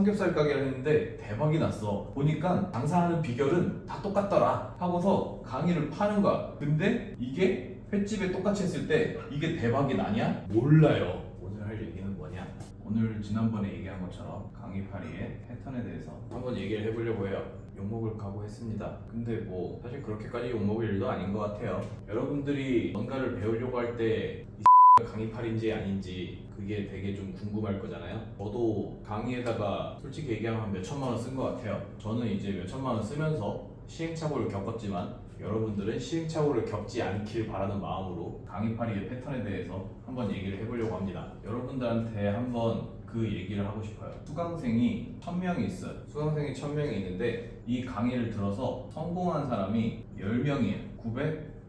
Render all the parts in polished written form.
삼겹살 가게를 했는데 대박이 났어. 보니까 장사하는 비결은 다 똑같더라 하고서 강의를 파는 거야. 근데 이게 횟집에 똑같이 했을 때 이게 대박이 나냐? 몰라요. 오늘 할 얘기는 뭐냐? 오늘 지난번에 얘기한 것처럼 강의파리의 패턴에 대해서 한번 얘기를 해보려고 해요. 욕먹을 각오했습니다. 근데 뭐 사실 그렇게까지 욕먹을 일도 아닌 것 같아요. 여러분들이 뭔가를 배우려고 할 때 강의팔인지 아닌지 그게 되게 좀 궁금할 거잖아요. 저도 강의에다가 솔직히 얘기하면 한 몇천만 원 쓴 것 같아요. 저는 이제 몇천만 원 쓰면서 시행착오를 겪었지만 여러분들은 시행착오를 겪지 않길 바라는 마음으로 강의파리의 패턴에 대해서 한번 얘기를 해보려고 합니다. 여러분들한테 한번 그 얘기를 하고 싶어요. 수강생이 1000명이 있어요. 수강생이 1000명이 있는데 이 강의를 들어서 성공한 사람이 10명이에요.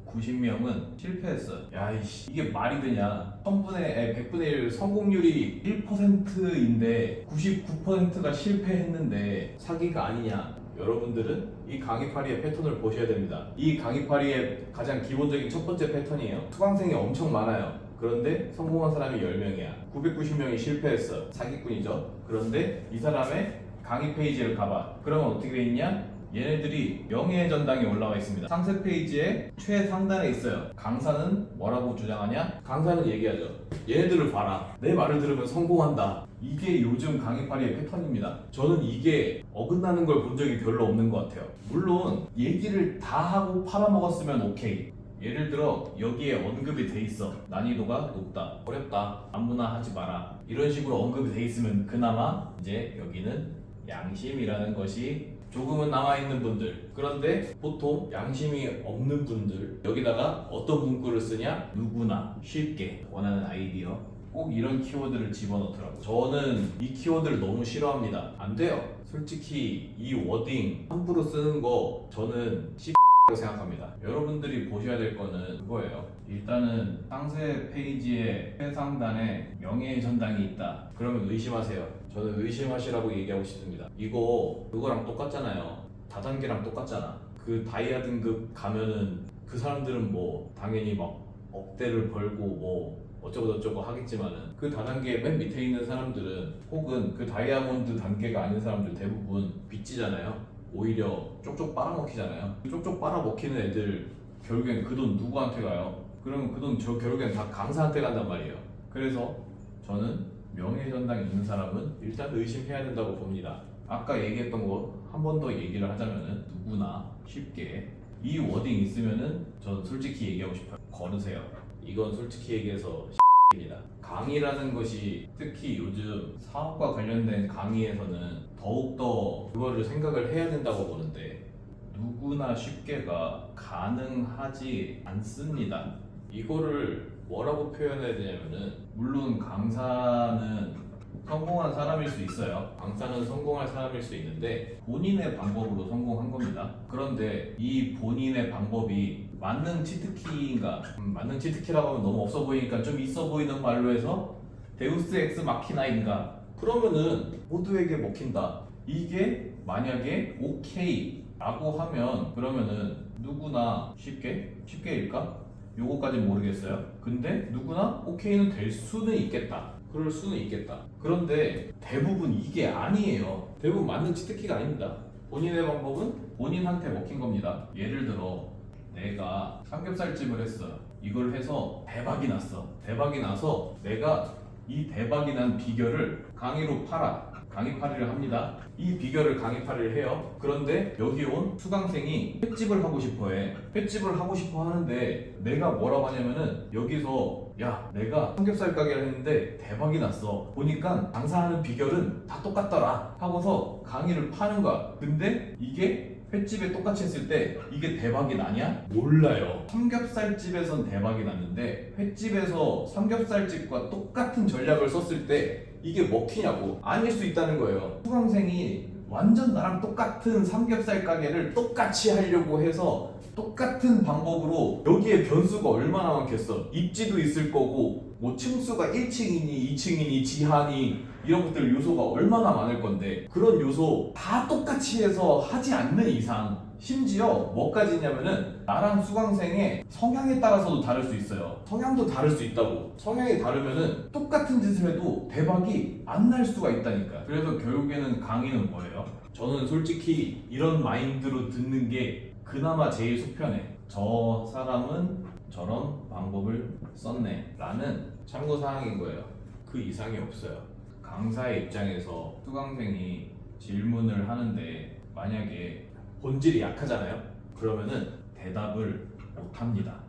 990명은 실패했어요. 야이씨, 이게 말이 되냐? 100분의 1 성공률이 1%인데 99%가 실패했는데 사기가 아니냐? 여러분들은 이 강의파리의 패턴을 보셔야 됩니다. 이 강의파리의 가장 기본적인 첫 번째 패턴이에요. 수강생이 엄청 많아요. 그런데 성공한 사람이 10명이야. 990명이 실패했어. 사기꾼이죠. 그런데 이 사람의 강의 페이지를 가봐. 그러면 어떻게 돼 있냐? 얘네들이 명예의 전당에 올라와 있습니다. 상세 페이지의 최상단에 있어요. 강사는 뭐라고 주장하냐? 강사는 얘기하죠. 얘네들을 봐라. 내 말을 들으면 성공한다. 이게 요즘 강의파리의 패턴입니다. 저는 이게 어긋나는 걸 본 적이 별로 없는 것 같아요. 물론 얘기를 다 하고 팔아먹었으면 오케이. 예를 들어 여기에 언급이 돼 있어. 난이도가 높다, 어렵다, 아무나 하지 마라, 이런 식으로 언급이 돼 있으면 그나마 이제 여기는 양심이라는 것이 조금은 남아있는 분들. 그런데 보통 양심이 없는 분들, 여기다가 어떤 문구를 쓰냐? 누구나 쉽게 원하는 아이디어, 꼭 이런 키워드를 집어넣더라고요. 저는 이 키워드를 너무 싫어합니다. 안 돼요. 솔직히 이 워딩 함부로 쓰는 거 저는 라고 생각합니다. 여러분들이 보셔야 될 거는 그거예요. 일단은 상세 페이지의 최상단에 명예의 전당이 있다. 그러면 의심하세요. 저는 의심하시라고 얘기하고 싶습니다. 이거 그거랑 똑같잖아요. 다단계랑 똑같잖아. 그 다이아 등급 가면은 그 사람들은 뭐 당연히 막 억대를 벌고 뭐 어쩌고 하겠지만은 그 다단계 맨 밑에 있는 사람들은, 혹은 그 다이아몬드 단계가 아닌 사람들 대부분 빚지잖아요. 오히려 쪽쪽 빨아먹히잖아요. 쪽쪽 빨아먹히는 애들 결국엔 그 돈 누구한테 가요? 그러면 그 돈 결국엔 다 강사한테 간단 말이에요. 그래서 저는 명예의 전당에 있는 사람은 일단 의심해야 된다고 봅니다. 아까 얘기했던 거 한 번 더 얘기를 하자면은 누구나 쉽게 이 워딩 있으면은 저는 솔직히 얘기하고 싶어요. 거르세요. 이건 솔직히 얘기해서 입니다. 강의라는 것이 특히 요즘 사업과 관련된 강의에서는 더욱더 그거를 생각을 해야 된다고 보는데, 누구나 쉽게가 가능하지 않습니다. 이거를 뭐라고 표현해야 되냐면은, 물론 강사는 성공한 사람일 수 있어요. 강사는 성공할 사람일 수 있는데 본인의 방법으로 성공한 겁니다. 그런데 이 본인의 방법이 만능 치트키인가? 만능 치트키라고 하면 너무 없어 보이니까 좀 있어 보이는 말로 해서 데우스 엑스 마키나인가? 그러면은 모두에게 먹힌다. 이게 만약에 오케이 라고 하면, 그러면은 누구나 쉽게일까? 요거까진 모르겠어요. 근데 누구나 오케이는 될 수는 있겠다. 그럴 수는 있겠다. 그런데 대부분 이게 아니에요. 대부분 만능 치트키가 아닙니다. 본인의 방법은 본인한테 먹힌 겁니다. 예를 들어 내가 삼겹살집을 했어. 이걸 해서 대박이 났어. 대박이 나서 내가 이 대박이 난 비결을 강의로 팔아. 강의파리를 합니다. 이 비결을 강의파리를 해요. 그런데 여기 온 수강생이 횟집을 하고 싶어 해. 횟집을 하고 싶어 하는데 내가 뭐라고 하냐면은, 여기서 야, 내가 삼겹살 가게를 했는데 대박이 났어. 보니까 장사하는 비결은 다 똑같더라 하고서 강의를 파는 거야. 근데 이게 횟집에 똑같이 했을 때 이게 대박이 나냐? 몰라요. 삼겹살집에선 대박이 났는데 횟집에서 삼겹살집과 똑같은 전략을 썼을 때 이게 먹히냐고. 아닐 수 있다는 거예요. 수강생이 완전 나랑 똑같은 삼겹살 가게를 똑같이 하려고 해서 똑같은 방법으로, 여기에 변수가 얼마나 많겠어. 입지도 있을 거고 뭐 층수가 1층이니 2층이니 지하니 이런 것들 요소가 얼마나 많을 건데, 그런 요소 다 똑같이 해서 하지 않는 이상 심지어 뭐까지 있냐면은 나랑 수강생의 성향에 따라서도 다를 수 있어요. 성향도 다를 수 있다고. 성향이 다르면은 똑같은 짓을 해도 대박이 안 날 수가 있다니까. 그래서 결국에는 강의는 뭐예요? 저는 솔직히 이런 마인드로 듣는 게 그나마 제일 속편해. 저 사람은 저런 방법을 썼네 라는 참고사항인 거예요. 그 이상이 없어요. 강사의 입장에서 수강생이 질문을 하는데 만약에 본질이 약하잖아요. 그러면은 대답을 못합니다.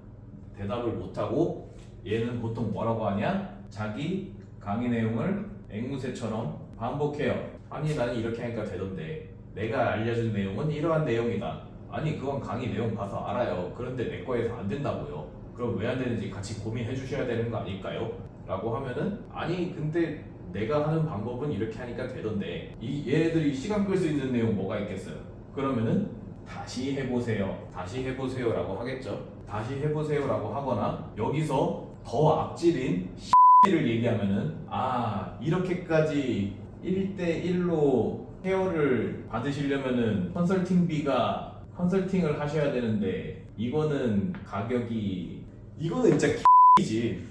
대답을 못하고 얘는 보통 뭐라고 하냐? 자기 강의 내용을 앵무새처럼 반복해요. 아니 나는 이렇게 하니까 되던데 내가 알려준 내용은 이러한 내용이다. 아니 그건 강의 내용 봐서 알아요. 그런데 내 거에서 안 된다고요. 그럼 왜 안 되는지 같이 고민해 주셔야 되는 거 아닐까요? 라고 하면은 아니 근데 내가 하는 방법은 이렇게 하니까 되던데 얘네들이 시간 끌 수 있는 내용 뭐가 있겠어요? 그러면은 다시 해보세요. 다시 해보세요 라고 하겠죠. 다시 해보세요 라고 하거나 여기서 더 악질인 를 얘기하면은 아 이렇게까지 1대1로 케어를 받으시려면은 컨설팅을 하셔야 되는데 이거는 가격이 이거는 진짜 X이지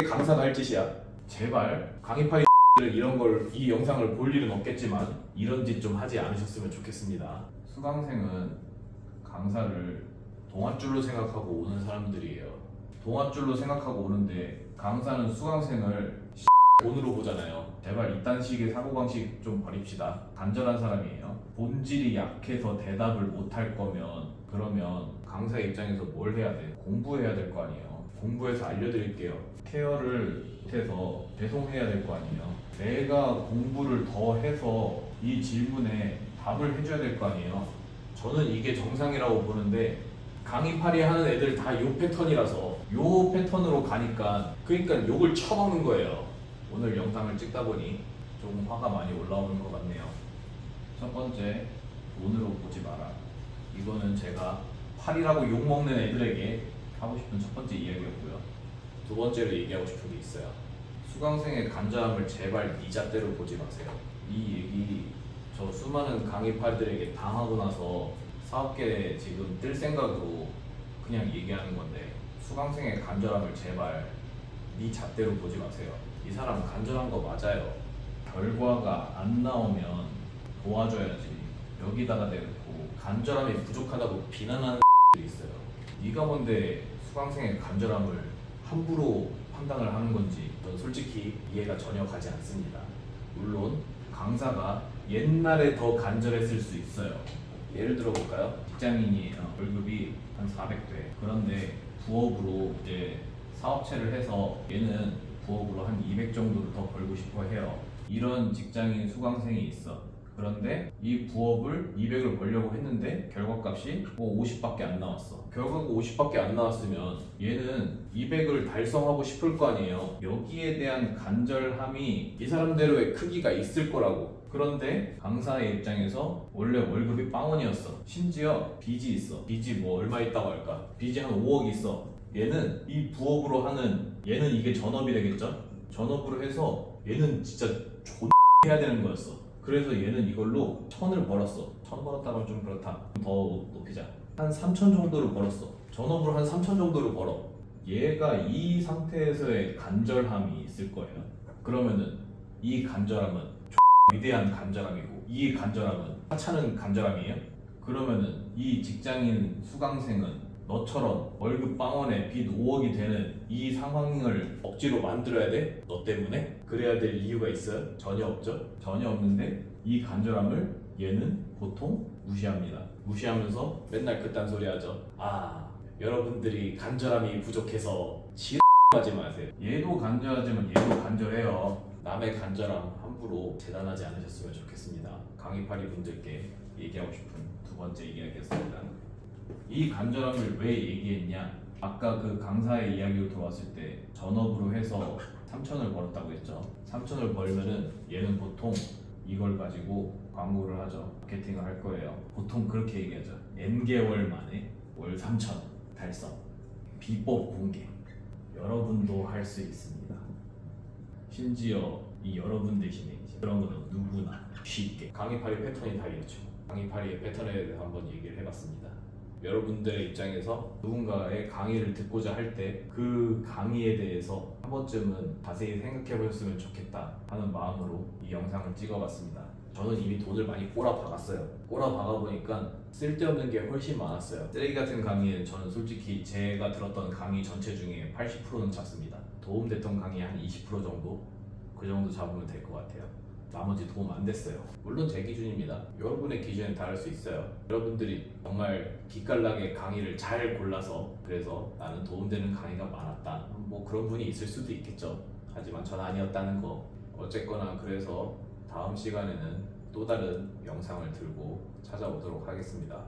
강사가 할 짓이야. 제발 강의 파일 이런 걸 이 영상을 볼 일은 없겠지만 이런 짓 좀 하지 않으셨으면 좋겠습니다. 수강생은 강사를 동아줄로 생각하고 오는 사람들이에요. 동아줄로 생각하고 오는데 강사는 수강생을 돈으로 보잖아요. 제발 이딴 식의 사고방식 좀 버립시다. 간절한 사람이에요. 본질이 약해서 대답을 못할 거면 그러면 강사 입장에서 뭘 해야 돼? 공부해야 될 거 아니에요. 공부해서 알려드릴게요. 케어를 못해서 배송해야 될 거 아니에요. 내가 공부를 더 해서 이 질문에 답을 해줘야 될 거 아니에요. 저는 이게 정상이라고 보는데 강의파리 하는 애들 다 요 패턴이라서 요 패턴으로 가니까 그러니까 욕을 쳐먹는 거예요. 오늘 영상을 찍다 보니 조금 화가 많이 올라오는 것 같네요. 첫 번째, 돈으로 보지 마라. 이거는 제가 팔이라고 욕먹는 애들에게 하고 싶은 첫 번째 이야기였고요. 두 번째로 얘기하고 싶은 게 있어요. 수강생의 간절함을 제발 니 잣대로 보지 마세요. 이 얘기 저 수많은 강의파들에게 당하고 나서 사업계에 지금 뜰 생각으로 그냥 얘기하는 건데 수강생의 간절함을 제발 네 잣대로 보지 마세요. 이 사람 간절한 거 맞아요. 결과가 안 나오면 도와줘야지. 여기다가 대놓고 간절함이 부족하다고 비난하는 들이 있어요. 네가 뭔데 수강생의 간절함을 함부로 판단을 하는 건지 전 솔직히 이해가 전혀 가지 않습니다. 물론 강사가 옛날에 더 간절했을 수 있어요. 예를 들어 볼까요? 직장인이에요. 월급이 한 400돼. 그런데 부업으로 이제 사업체를 해서 얘는 부업으로 한 200 정도를 더 벌고 싶어 해요. 이런 직장인 수강생이 있어. 그런데 이 부업을 200을 벌려고 했는데 결과값이 50밖에 안 나왔어. 결과가 50밖에 안 나왔으면 얘는 200을 달성하고 싶을 거 아니에요. 여기에 대한 간절함이 이 사람대로의 크기가 있을 거라고. 그런데 강사의 입장에서 원래 월급이 빵원이었어. 심지어 빚이 있어. 빚이 뭐 얼마 있다고 할까? 빚이 한 5억 있어. 얘는 이 부업으로 하는 얘는 이게 전업이 되겠죠? 전업으로 해서 얘는 진짜 해야 되는 거였어. 그래서 얘는 이걸로 1000을 벌었어. 1000 벌었다고 하면 좀 그렇다. 더 높이자. 한 3000 정도를 벌었어. 전업으로 한 3000 정도를 벌어. 얘가 이 상태에서의 간절함이 있을 거예요. 그러면은 이 간절함은 위대한 간절함이고 이 간절함은 하찮은 간절함이에요? 그러면은 이 직장인 수강생은 너처럼 월급 빵원에 빚 5억이 되는 이 상황을 억지로 만들어야 돼? 너 때문에? 그래야 될 이유가 있어요? 전혀 없죠? 전혀 없는데 이 간절함을 얘는 보통 무시합니다. 무시하면서 맨날 그딴 소리 하죠. 아, 여러분들이 간절함이 부족해서 지랄하지 마세요. 얘도 간절하지만 얘도 간절해요. 남의 간절함 함부로 재단하지 않으셨으면 좋겠습니다. 강의파리 분들께 얘기하고 싶은 두 번째 이야기였습니다. 이 간절함을 왜 얘기했냐? 아까 그 강사의 이야기로 들어왔을 때 전업으로 해서 3천을 벌었다고 했죠. 3천을 벌면은 얘는 보통 이걸 가지고 광고를 하죠. 마케팅을 할 거예요. 보통 그렇게 얘기하죠. N개월 만에 월 3천 달성. 비법 공개. 여러분도 할 수 있습니다. 심지어 이 여러분 대신에 그런 거는 누구나 쉽게. 강의파리 패턴이 다 이렇죠. 강의파리의 패턴에 대해서 한번 얘기를 해봤습니다. 여러분들의 입장에서 누군가의 강의를 듣고자 할 때 그 강의에 대해서 한 번쯤은 자세히 생각해 보셨으면 좋겠다 하는 마음으로 이 영상을 찍어봤습니다. 저는 이미 돈을 많이 꼬라박았어요. 꼬라박아보니까 쓸데없는 게 훨씬 많았어요. 쓰레기 같은 강의는 저는 솔직히 제가 들었던 강의 전체 중에 80%는 잡습니다. 도움됐던 강의 한 20% 정도? 그 정도 잡으면 될 것 같아요. 나머지 도움 안 됐어요. 물론 제 기준입니다. 여러분의 기준은 다를 수 있어요. 여러분들이 정말 기깔나게 강의를 잘 골라서 그래서 나는 도움되는 강의가 많았다, 뭐 그런 분이 있을 수도 있겠죠. 하지만 전 아니었다는 거. 어쨌거나 그래서 다음 시간에는 또 다른 영상을 들고 찾아오도록 하겠습니다.